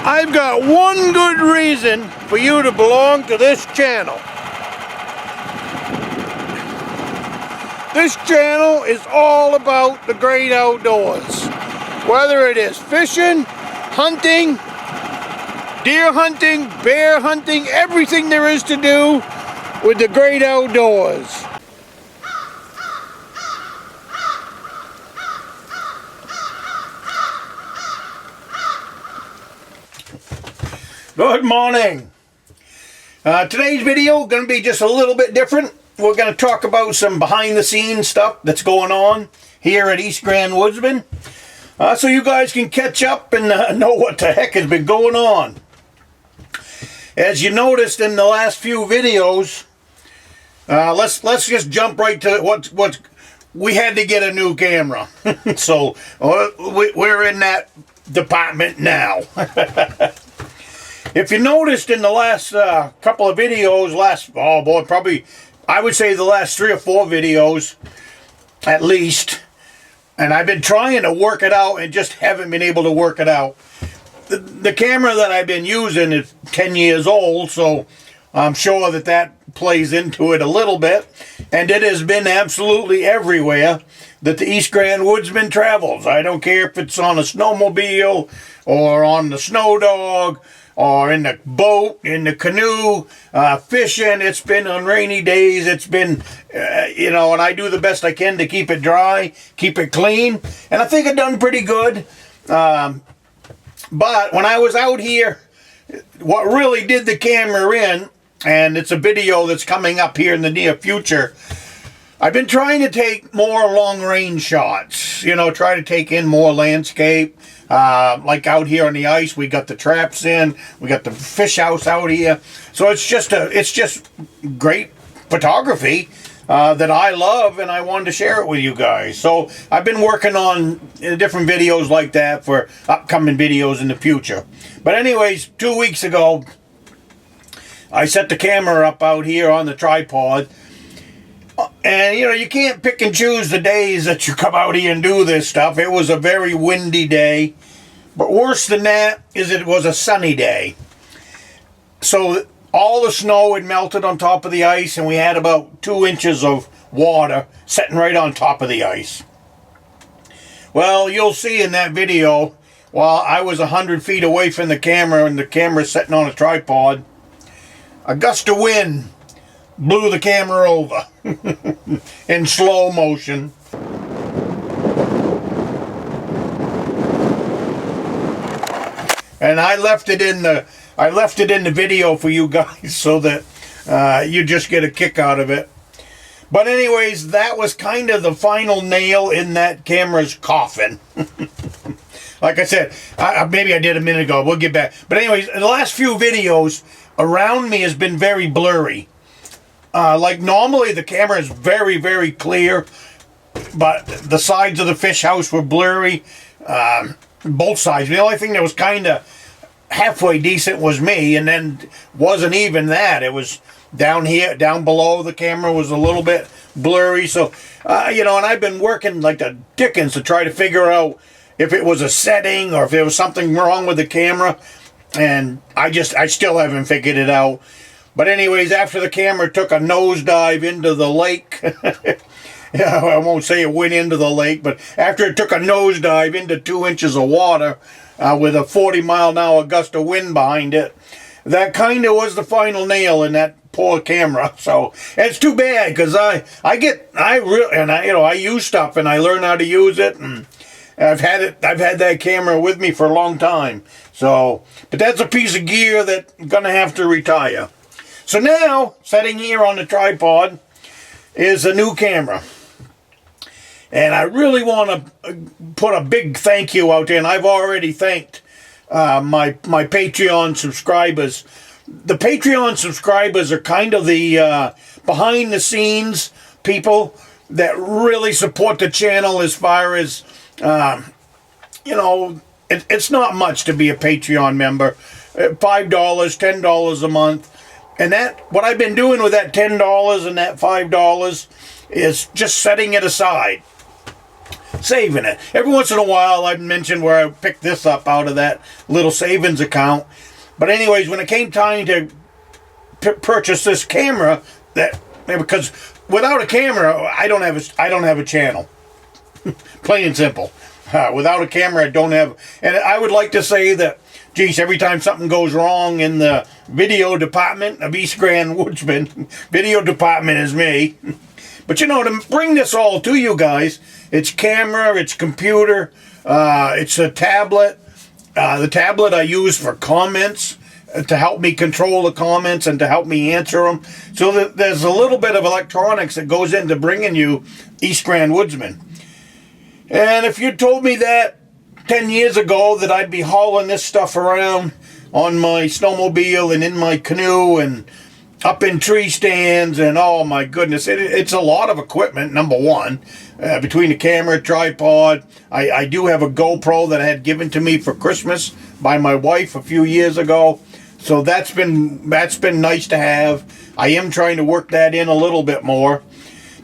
I've got one good reason for you to belong to this channel. This channel is all about the great outdoors. Whether it is fishing, hunting, deer hunting, bear hunting, everything there is to do with the great outdoors. Good morning. Today's video is going to be just a little bit different. We're going to talk about some behind the scenes stuff that's going on here at East Grand Woodsman. So you guys can catch up and know what the heck has been going on. As you noticed in the last few videos, let's just jump right to what we had to get a new camera. So we're in that department now. If you noticed in the last couple of videos, probably I would say the last 3 or 4 videos at least, and I've been trying to work it out and just haven't been able to work it out. The camera that I've been using is 10 years old, so I'm sure that plays into it a little bit, and it has been absolutely everywhere that the East Grand Woodsman travels. I don't care if it's on a snowmobile or on the snow dog or in the boat, in the canoe, fishing. It's been on rainy days. It's been, and I do the best I can to keep it dry, keep it clean, and I think I've done pretty good. But when I was out here, what really did the camera in, and it's a video that's coming up here in the near future, I've been trying to take more long-range shots, try to take in more landscape. Like out here on the ice, we got the traps in, we got the fish house out here. So it's just great photography that I love, and I wanted to share it with you guys. So I've been working on different videos like that for upcoming videos in the future. But anyways, 2 weeks ago, I set the camera up out here on the tripod. And, you can't pick and choose the days that you come out here and do this stuff. It was a very windy day. But worse than that is it was a sunny day. So all the snow had melted on top of the ice, and we had about 2 inches of water sitting right on top of the ice. Well, you'll see in that video, while I was 100 feet away from the camera and the camera sitting on a tripod, a gust of wind blew the camera over in slow motion. And I left it in the video for you guys so that you just get a kick out of it. But anyways, that was kind of the final nail in that camera's coffin. Like I said, maybe I did a minute ago. We'll get back. But anyways, the last few videos around me has been very blurry. Like normally the camera is very, very clear, but the sides of the fish house were blurry, both sides. The only thing that was kind of halfway decent was me, and then wasn't even that. It was down here, down below the camera was a little bit blurry. So, and I've been working like the dickens to try to figure out if it was a setting or if there was something wrong with the camera, and I still haven't figured it out. But anyways, after the camera took a nosedive into the lake, I won't say it went into the lake, but after it took a nosedive into 2 inches of water with a 40-mile-an-hour gust of wind behind it, that kind of was the final nail in that poor camera. So it's too bad, because I use stuff and I learn how to use it, and I've had that camera with me for a long time. So, but that's a piece of gear that I'm gonna have to retire. So now, sitting here on the tripod is a new camera. And I really want to put a big thank you out there, and I've already thanked my Patreon subscribers. The Patreon subscribers are kind of the behind the scenes people that really support the channel as far as, it's not much to be a Patreon member. $5, $10 a month. And what I've been doing with that $10 and that $5 is just setting it aside. saving it. Every once in a while, I've mentioned where I picked this up out of that little savings account. But anyways, when it came time to purchase this camera, because without a camera, I don't have a channel. Plain and simple. Without a camera, I don't have. And I would like to say that, geez, every time something goes wrong in the video department of East Grand Woodsman, video department is me. But you know, to bring this all to you guys, it's camera, it's computer, it's a tablet. The tablet I use for comments, to help me control the comments and to help me answer them. So there's a little bit of electronics that goes into bringing you East Grand Woodsman. And if you told me that 10 years ago that I'd be hauling this stuff around on my snowmobile and in my canoe and up in tree stands, and oh my goodness, it's a lot of equipment, number one, between the camera, tripod. I do have a GoPro that I had given to me for Christmas by my wife a few years ago. So that's been nice to have. I am trying to work that in a little bit more.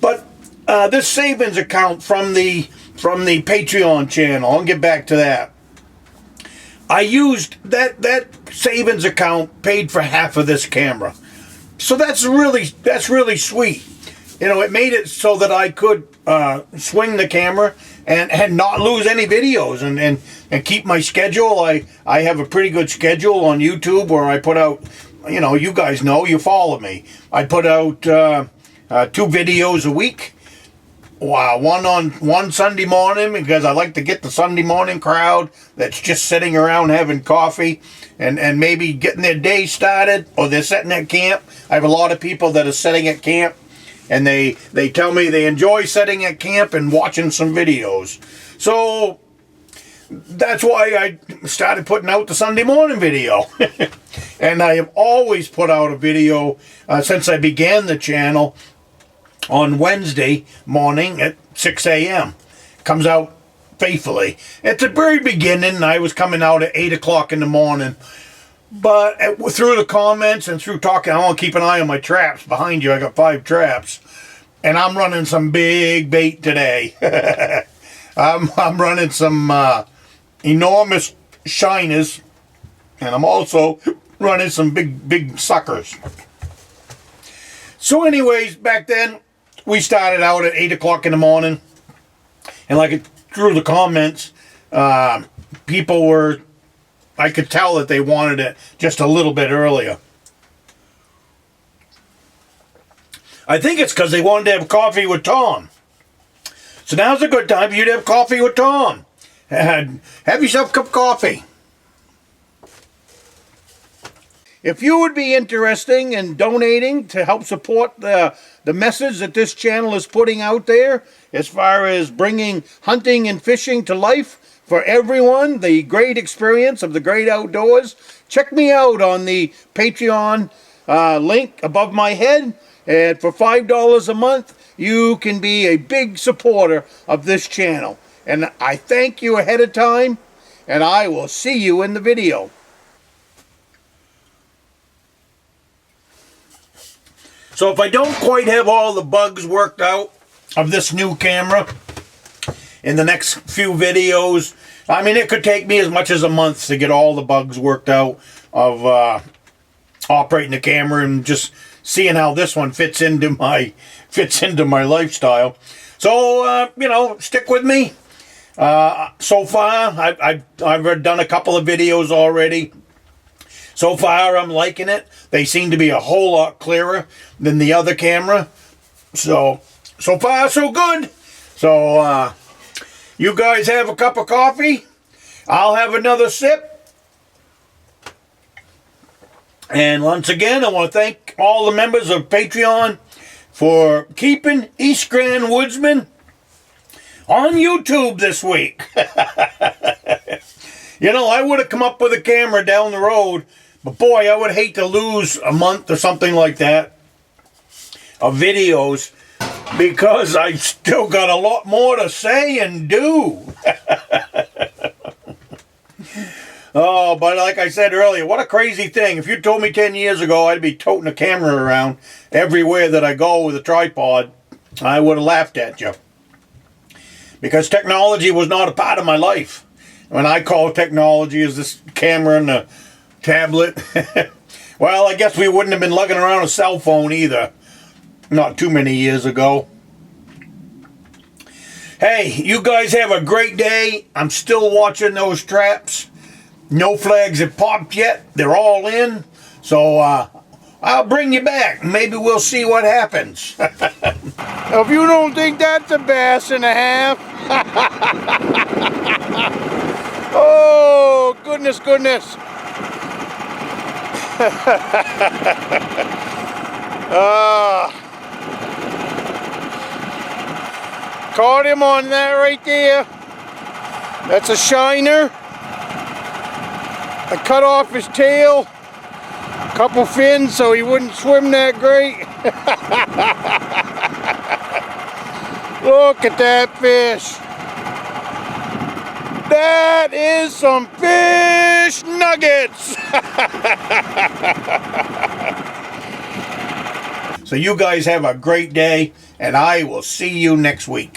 But this savings account from the Patreon channel, I'll get back to that. I used that savings account paid for half of this camera. So that's really sweet. You know, it made it so that I could swing the camera and not lose any videos and keep my schedule. I have a pretty good schedule on YouTube where I put out, you know, you guys know, you follow me. I put out 2 videos a week. One Sunday morning, because I like to get the Sunday morning crowd that's just sitting around having coffee and maybe getting their day started, or they're sitting at camp. I have a lot of people that are sitting at camp, and they tell me they enjoy sitting at camp and watching some videos. So that's why I started putting out the Sunday morning video. And I have always put out a video since I began the channel on Wednesday morning at 6 a.m. Comes out faithfully. At the very beginning, I was coming out at 8 o'clock in the morning. But through the comments and through talking, I want to keep an eye on my traps. Behind you, I got 5 traps. And I'm running some big bait today. I'm running some enormous shiners. And I'm also running some big suckers. So anyways, back then, we started out at 8 o'clock in the morning. And like through the comments, people were, I could tell that they wanted it just a little bit earlier. I think it's because they wanted to have coffee with Tom. So now's a good time for you to have coffee with Tom. Have yourself a cup of coffee. If you would be interested in donating to help support the message that this channel is putting out there, as far as bringing hunting and fishing to life for everyone, the great experience of the great outdoors, check me out on the Patreon link above my head. And for $5 a month, you can be a big supporter of this channel. And I thank you ahead of time, and I will see you in the video. So if I don't quite have all the bugs worked out of this new camera in the next few videos, I mean, it could take me as much as a month to get all the bugs worked out of operating the camera and just seeing how this one fits into my lifestyle. So you know, stick with me. So far, I've done a couple of videos already. So far, I'm liking it. They seem to be a whole lot clearer than the other camera. So far, so good. So, you guys have a cup of coffee. I'll have another sip. And once again, I want to thank all the members of Patreon for keeping East Grand Woodsman on YouTube this week. You know, I would have come up with a camera down the road, but boy, I would hate to lose a month or something like that of videos, because I've still got a lot more to say and do. Oh, but like I said earlier, what a crazy thing. If you told me 10 years ago I'd be toting a camera around everywhere that I go with a tripod, I would have laughed at you. because technology was not a part of my life. When I call technology is this camera and the tablet. Well, I guess we wouldn't have been lugging around a cell phone either, not too many years ago. Hey, you guys have a great day. I'm still watching those traps. No flags have popped yet. They're all in. So I'll bring you back. Maybe we'll see what happens. If you don't think that's a bass and a half. Oh, goodness, goodness. Caught him on that right there. That's a shiner. I cut off his tail, a couple fins so he wouldn't swim that great. Look at that fish. That is some fish nuggets. So you guys have a great day, and I will see you next week.